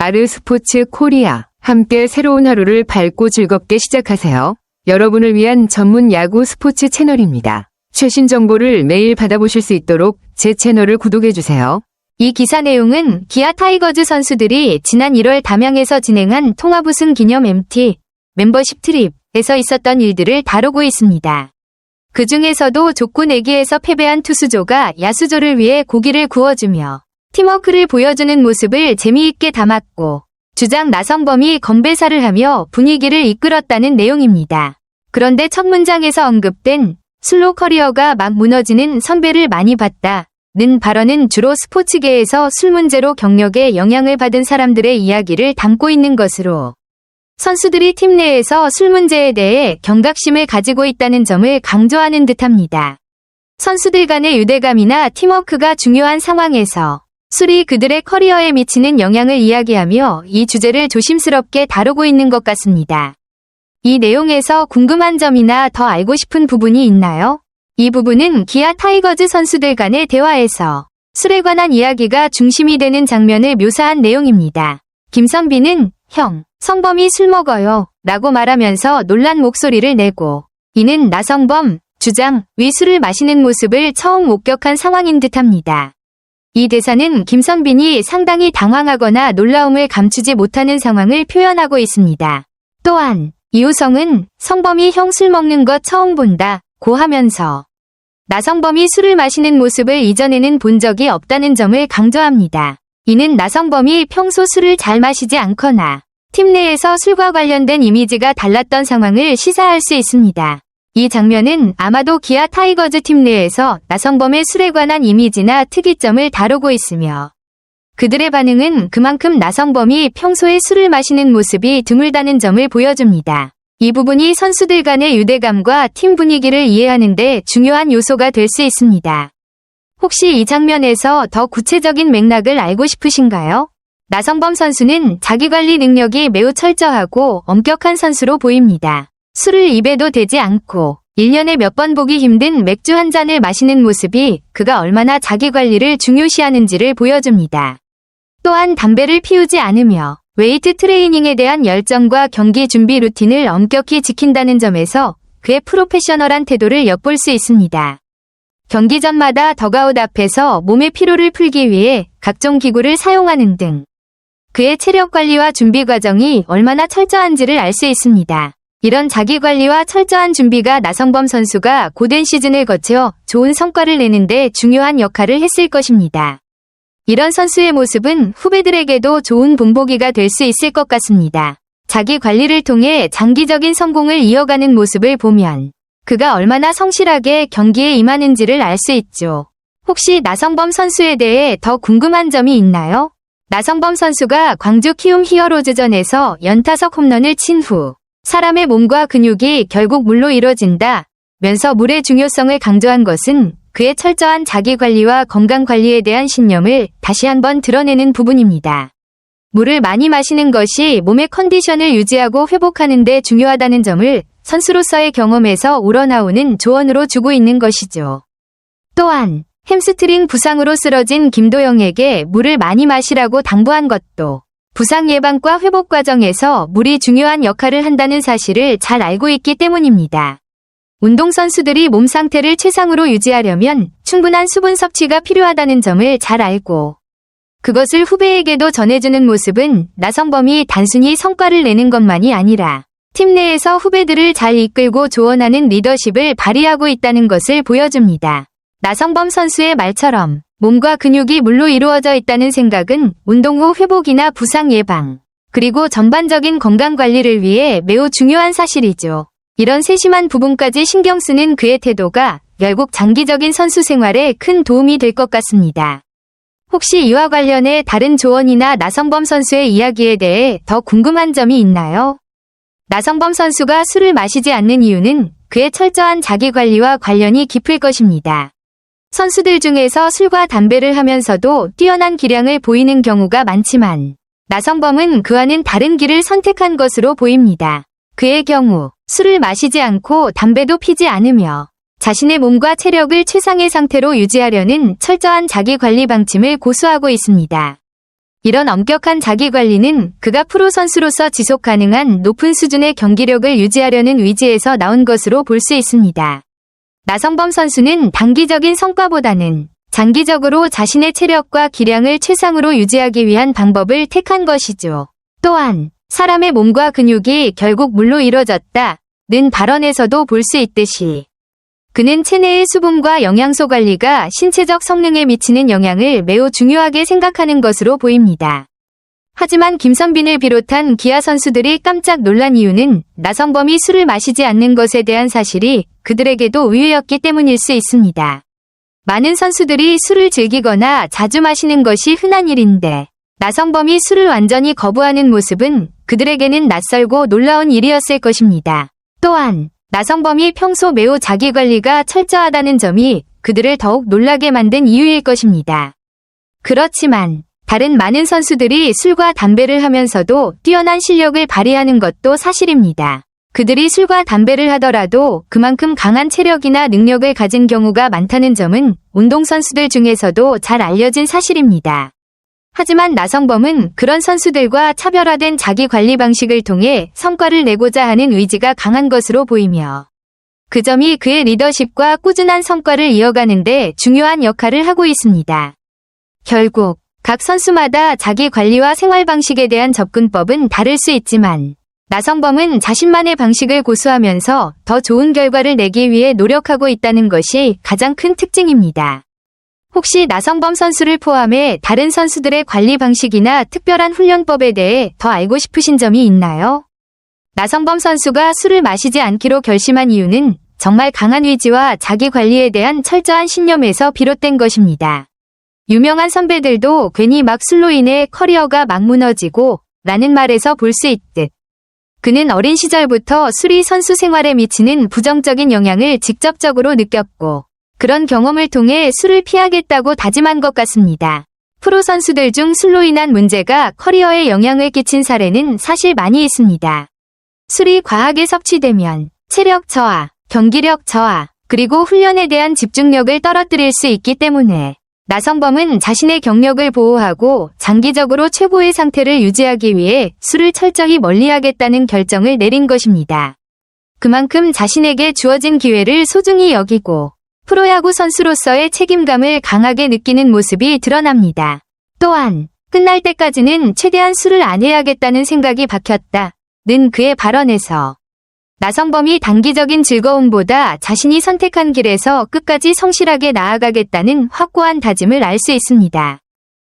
아르스포츠 코리아. 함께 새로운 하루를 밝고 즐겁게 시작하세요. 여러분을 위한 전문 야구 스포츠 채널입니다. 최신 정보를 매일 받아보실 수 있도록 제 채널을 구독해주세요. 이 기사 내용은 기아 타이거즈 선수들이 지난 1월 담양에서 진행한 통합 우승 기념 MT 멤버십 트립에서 있었던 일들을 다루고 있습니다. 그 중에서도 족구 내기에서 패배한 투수조가 야수조를 위해 고기를 구워주며 팀워크를 보여주는 모습을 재미있게 담았고, 주장 나성범이 건배사를 하며 분위기를 이끌었다는 내용입니다. 그런데 첫 문장에서 언급된 슬로 커리어가 막 무너지는 선배를 많이 봤다는 발언은 주로 스포츠계에서 술 문제로 경력에 영향을 받은 사람들의 이야기를 담고 있는 것으로, 선수들이 팀 내에서 술 문제에 대해 경각심을 가지고 있다는 점을 강조하는 듯합니다. 선수들 간의 유대감이나 팀워크가 중요한 상황에서 술이 그들의 커리어에 미치는 영향을 이야기하며 이 주제를 조심스럽게 다루고 있는 것 같습니다. 이 내용에서 궁금한 점이나 더 알고 싶은 부분이 있나요? 이 부분은 기아 타이거즈 선수들 간의 대화에서 술에 관한 이야기가 중심이 되는 장면을 묘사한 내용입니다. 김선비는 "형, 성범이 술 먹어요" 라고 말하면서 놀란 목소리를 내고, 이는 나성범, 주장, 위 술을 마시는 모습을 처음 목격한 상황인 듯합니다. 이 대사는 김선빈이 상당히 당황하거나 놀라움을 감추지 못하는 상황을 표현하고 있습니다. 또한 이우성은 "성범이 형 술 먹는 거 처음 본다" 고 하면서 나성범이 술을 마시는 모습을 이전에는 본 적이 없다는 점을 강조합니다. 이는 나성범이 평소 술을 잘 마시지 않거나 팀 내에서 술과 관련된 이미지가 달랐던 상황을 시사할 수 있습니다. 이 장면은 아마도 기아 타이거즈 팀 내에서 나성범의 술에 관한 이미지나 특이점을 다루고 있으며, 그들의 반응은 그만큼 나성범이 평소에 술을 마시는 모습이 드물다는 점을 보여줍니다. 이 부분이 선수들 간의 유대감과 팀 분위기를 이해하는 데 중요한 요소가 될 수 있습니다. 혹시 이 장면에서 더 구체적인 맥락을 알고 싶으신가요? 나성범 선수는 자기관리 능력이 매우 철저하고 엄격한 선수로 보입니다. 술을 입에도 대지 않고 1년에 몇 번 보기 힘든 맥주 한 잔을 마시는 모습이 그가 얼마나 자기관리를 중요시하는지를 보여줍니다. 또한 담배를 피우지 않으며 웨이트 트레이닝에 대한 열정과 경기 준비 루틴을 엄격히 지킨다는 점에서 그의 프로페셔널한 태도를 엿볼 수 있습니다. 경기 전마다 더가웃 앞에서 몸의 피로를 풀기 위해 각종 기구를 사용하는 등 그의 체력 관리와 준비 과정이 얼마나 철저한지를 알 수 있습니다. 이런 자기관리와 철저한 준비가 나성범 선수가 고된 시즌을 거쳐 좋은 성과를 내는데 중요한 역할을 했을 것입니다. 이런 선수의 모습은 후배들에게도 좋은 본보기가 될 수 있을 것 같습니다. 자기 관리를 통해 장기적인 성공을 이어가는 모습을 보면 그가 얼마나 성실하게 경기에 임하는지를 알 수 있죠. 혹시 나성범 선수에 대해 더 궁금한 점이 있나요? 나성범 선수가 광주 키움 히어로즈전에서 연타석 홈런을 친 후 사람의 몸과 근육이 결국 물로 이루어진다면서 물의 중요성을 강조한 것은 그의 철저한 자기관리와 건강관리에 대한 신념을 다시 한번 드러내는 부분입니다. 물을 많이 마시는 것이 몸의 컨디션을 유지하고 회복하는 데 중요하다는 점을 선수로서의 경험에서 우러나오는 조언으로 주고 있는 것이죠. 또한 햄스트링 부상으로 쓰러진 김도영에게 물을 많이 마시라고 당부한 것도 부상 예방과 회복 과정에서 물이 중요한 역할을 한다는 사실을 잘 알고 있기 때문입니다. 운동선수들이 몸 상태를 최상으로 유지하려면 충분한 수분 섭취가 필요하다는 점을 잘 알고, 그것을 후배에게도 전해주는 모습은 나성범이 단순히 성과를 내는 것만이 아니라 팀 내에서 후배들을 잘 이끌고 조언하는 리더십을 발휘하고 있다는 것을 보여줍니다. 나성범 선수의 말처럼 몸과 근육이 물로 이루어져 있다는 생각은 운동 후 회복이나 부상 예방, 그리고 전반적인 건강 관리를 위해 매우 중요한 사실이죠. 이런 세심한 부분까지 신경 쓰는 그의 태도가 결국 장기적인 선수 생활에 큰 도움이 될 것 같습니다. 혹시 이와 관련해 다른 조언이나 나성범 선수의 이야기에 대해 더 궁금한 점이 있나요? 나성범 선수가 술을 마시지 않는 이유는 그의 철저한 자기관리와 관련이 깊을 것입니다. 선수들 중에서 술과 담배를 하면서도 뛰어난 기량을 보이는 경우가 많지만 나성범은 그와는 다른 길을 선택한 것으로 보입니다. 그의 경우 술을 마시지 않고 담배도 피지 않으며 자신의 몸과 체력을 최상의 상태로 유지하려는 철저한 자기관리 방침을 고수하고 있습니다. 이런 엄격한 자기관리는 그가 프로 선수로서 지속 가능한 높은 수준의 경기력을 유지하려는 의지에서 나온 것으로 볼 수 있습니다. 나성범 선수는 단기적인 성과보다는 장기적으로 자신의 체력과 기량을 최상으로 유지하기 위한 방법을 택한 것이죠. 또한 사람의 몸과 근육이 결국 물로 이루어졌다는 발언에서도 볼 수 있듯이 그는 체내의 수분과 영양소 관리가 신체적 성능에 미치는 영향을 매우 중요하게 생각하는 것으로 보입니다. 하지만 김선빈을 비롯한 기아 선수들이 깜짝 놀란 이유는 나성범이 술을 마시지 않는 것에 대한 사실이 그들에게도 의외였기 때문일 수 있습니다. 많은 선수들이 술을 즐기거나 자주 마시는 것이 흔한 일인데 나성범이 술을 완전히 거부하는 모습은 그들에게는 낯설고 놀라운 일이었을 것입니다. 또한 나성범이 평소 매우 자기관리가 철저하다는 점이 그들을 더욱 놀라게 만든 이유일 것입니다. 그렇지만 다른 많은 선수들이 술과 담배를 하면서도 뛰어난 실력을 발휘하는 것도 사실입니다. 그들이 술과 담배를 하더라도 그만큼 강한 체력이나 능력을 가진 경우가 많다는 점은 운동선수들 중에서도 잘 알려진 사실입니다. 하지만 나성범은 그런 선수들과 차별화된 자기 관리 방식을 통해 성과를 내고자 하는 의지가 강한 것으로 보이며 그 점이 그의 리더십과 꾸준한 성과를 이어가는 데 중요한 역할을 하고 있습니다. 결국 각 선수마다 자기 관리와 생활 방식에 대한 접근법은 다를 수 있지만 나성범은 자신만의 방식을 고수하면서 더 좋은 결과를 내기 위해 노력하고 있다는 것이 가장 큰 특징입니다. 혹시 나성범 선수를 포함해 다른 선수들의 관리 방식이나 특별한 훈련법에 대해 더 알고 싶으신 점이 있나요? 나성범 선수가 술을 마시지 않기로 결심한 이유는 정말 강한 의지와 자기 관리에 대한 철저한 신념에서 비롯된 것입니다. 유명한 선배들도 괜히 막 술로 인해 커리어가 막 무너지고 라는 말에서 볼 수 있듯 그는 어린 시절부터 술이 선수 생활에 미치는 부정적인 영향을 직접적으로 느꼈고 그런 경험을 통해 술을 피하겠다고 다짐한 것 같습니다. 프로 선수들 중 술로 인한 문제가 커리어에 영향을 끼친 사례는 사실 많이 있습니다. 술이 과하게 섭취되면 체력 저하, 경기력 저하, 그리고 훈련에 대한 집중력을 떨어뜨릴 수 있기 때문에 나성범은 자신의 경력을 보호하고 장기적으로 최고의 상태를 유지하기 위해 술을 철저히 멀리하겠다는 결정을 내린 것입니다. 그만큼 자신에게 주어진 기회를 소중히 여기고 프로야구 선수로서의 책임감을 강하게 느끼는 모습이 드러납니다. 또한 끝날 때까지는 최대한 술을 안 해야겠다는 생각이 박혔다는 그의 발언에서 나성범이 단기적인 즐거움보다 자신이 선택한 길에서 끝까지 성실하게 나아가겠다는 확고한 다짐을 알 수 있습니다.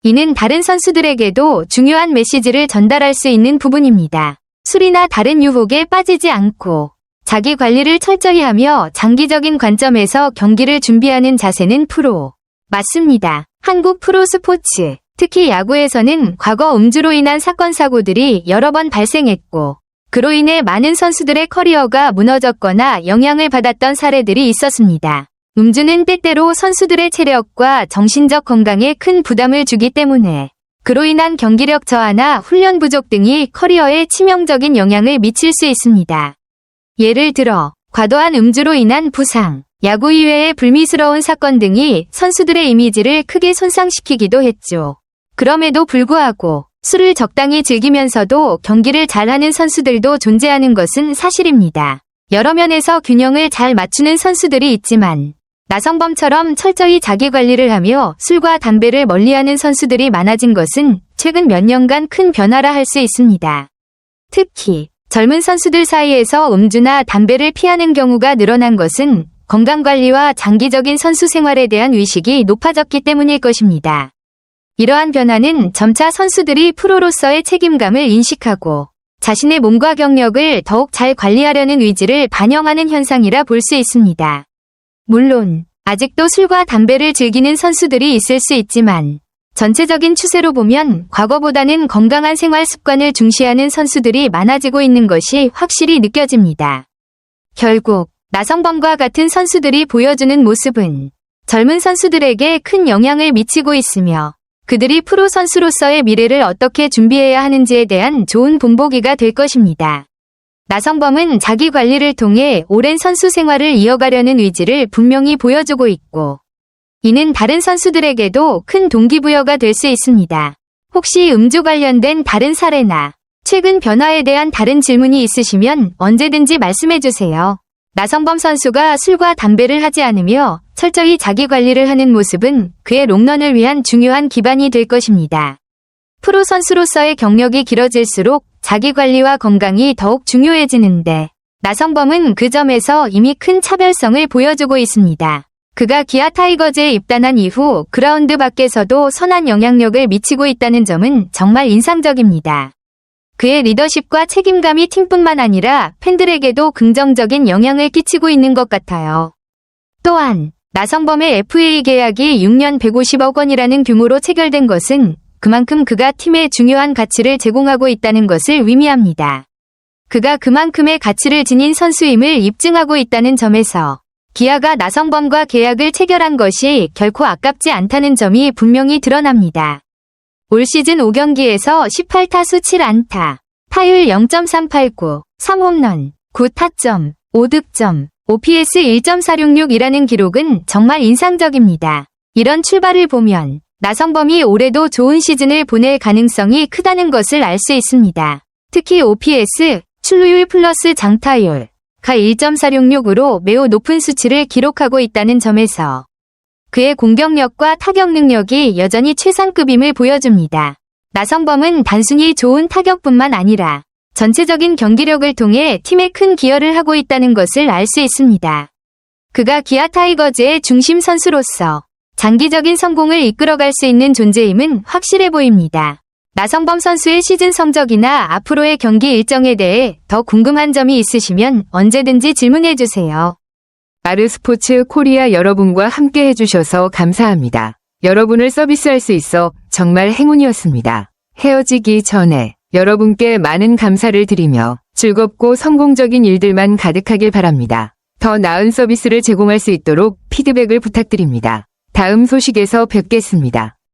이는 다른 선수들에게도 중요한 메시지를 전달할 수 있는 부분입니다. 술이나 다른 유혹에 빠지지 않고 자기 관리를 철저히 하며 장기적인 관점에서 경기를 준비하는 자세는 프로. 맞습니다. 한국 프로 스포츠, 특히 야구에서는 과거 음주로 인한 사건 사고들이 여러 번 발생했고 그로 인해 많은 선수들의 커리어가 무너졌거나 영향을 받았던 사례들이 있었습니다. 음주는 때때로 선수들의 체력과 정신적 건강에 큰 부담을 주기 때문에 그로 인한 경기력 저하나 훈련 부족 등이 커리어에 치명적인 영향을 미칠 수 있습니다. 예를 들어 과도한 음주로 인한 부상, 야구 이외의 불미스러운 사건 등이 선수들의 이미지를 크게 손상시키기도 했죠. 그럼에도 불구하고 술을 적당히 즐기면서도 경기를 잘하는 선수들도 존재하는 것은 사실입니다. 여러 면에서 균형을 잘 맞추는 선수들이 있지만 나성범처럼 철저히 자기 관리를 하며 술과 담배를 멀리하는 선수들이 많아진 것은 최근 몇 년간 큰 변화라 할 수 있습니다. 특히 젊은 선수들 사이에서 음주나 담배를 피하는 경우가 늘어난 것은 건강관리와 장기적인 선수 생활에 대한 의식이 높아졌기 때문일 것입니다. 이러한 변화는 점차 선수들이 프로로서의 책임감을 인식하고 자신의 몸과 경력을 더욱 잘 관리하려는 의지를 반영하는 현상이라 볼 수 있습니다. 물론 아직도 술과 담배를 즐기는 선수들이 있을 수 있지만 전체적인 추세로 보면 과거보다는 건강한 생활 습관을 중시하는 선수들이 많아지고 있는 것이 확실히 느껴집니다. 결국 나성범과 같은 선수들이 보여주는 모습은 젊은 선수들에게 큰 영향을 미치고 있으며 그들이 프로 선수로서의 미래를 어떻게 준비해야 하는지에 대한 좋은 본보기가 될 것입니다. 나성범은 자기 관리를 통해 오랜 선수 생활을 이어가려는 의지를 분명히 보여주고 있고 이는 다른 선수들에게도 큰 동기부여가 될 수 있습니다. 혹시 음주 관련된 다른 사례나 최근 변화에 대한 다른 질문이 있으시면 언제든지 말씀해주세요. 나성범 선수가 술과 담배를 하지 않으며 철저히 자기 관리를 하는 모습은 그의 롱런을 위한 중요한 기반이 될 것입니다. 프로 선수로서의 경력이 길어질수록 자기 관리와 건강이 더욱 중요해지는데 나성범은 그 점에서 이미 큰 차별성을 보여주고 있습니다. 그가 기아 타이거즈에 입단한 이후 그라운드 밖에서도 선한 영향력을 미치고 있다는 점은 정말 인상적입니다. 그의 리더십과 책임감이 팀뿐만 아니라 팬들에게도 긍정적인 영향을 끼치고 있는 것 같아요. 또한 나성범의 FA 계약이 6년 150억 원이라는 규모로 체결된 것은 그만큼 그가 팀에 중요한 가치를 제공하고 있다는 것을 의미합니다. 그가 그만큼의 가치를 지닌 선수임을 입증하고 있다는 점에서 기아가 나성범과 계약을 체결한 것이 결코 아깝지 않다는 점이 분명히 드러납니다. 올 시즌 5경기에서 18타수 7안타, 타율 0.389, 3홈런, 9타점, 5득점, OPS 1.466이라는 기록은 정말 인상적입니다. 이런 출발을 보면 나성범이 올해도 좋은 시즌을 보낼 가능성이 크다는 것을 알 수 있습니다. 특히 OPS, 출루율 플러스 장타율, 가 1.466으로 매우 높은 수치를 기록하고 있다는 점에서 그의 공격력과 타격 능력이 여전히 최상급임을 보여줍니다. 나성범은 단순히 좋은 타격뿐만 아니라 전체적인 경기력을 통해 팀에 큰 기여를 하고 있다는 것을 알 수 있습니다. 그가 기아 타이거즈의 중심 선수로서 장기적인 성공을 이끌어갈 수 있는 존재임은 확실해 보입니다. 나성범 선수의 시즌 성적이나 앞으로의 경기 일정에 대해 더 궁금한 점이 있으시면 언제든지 질문해주세요. 아르스포츠 코리아 여러분과 함께 해주셔서 감사합니다. 여러분을 서비스할 수 있어 정말 행운이었습니다. 헤어지기 전에 여러분께 많은 감사를 드리며 즐겁고 성공적인 일들만 가득하길 바랍니다. 더 나은 서비스를 제공할 수 있도록 피드백을 부탁드립니다. 다음 소식에서 뵙겠습니다.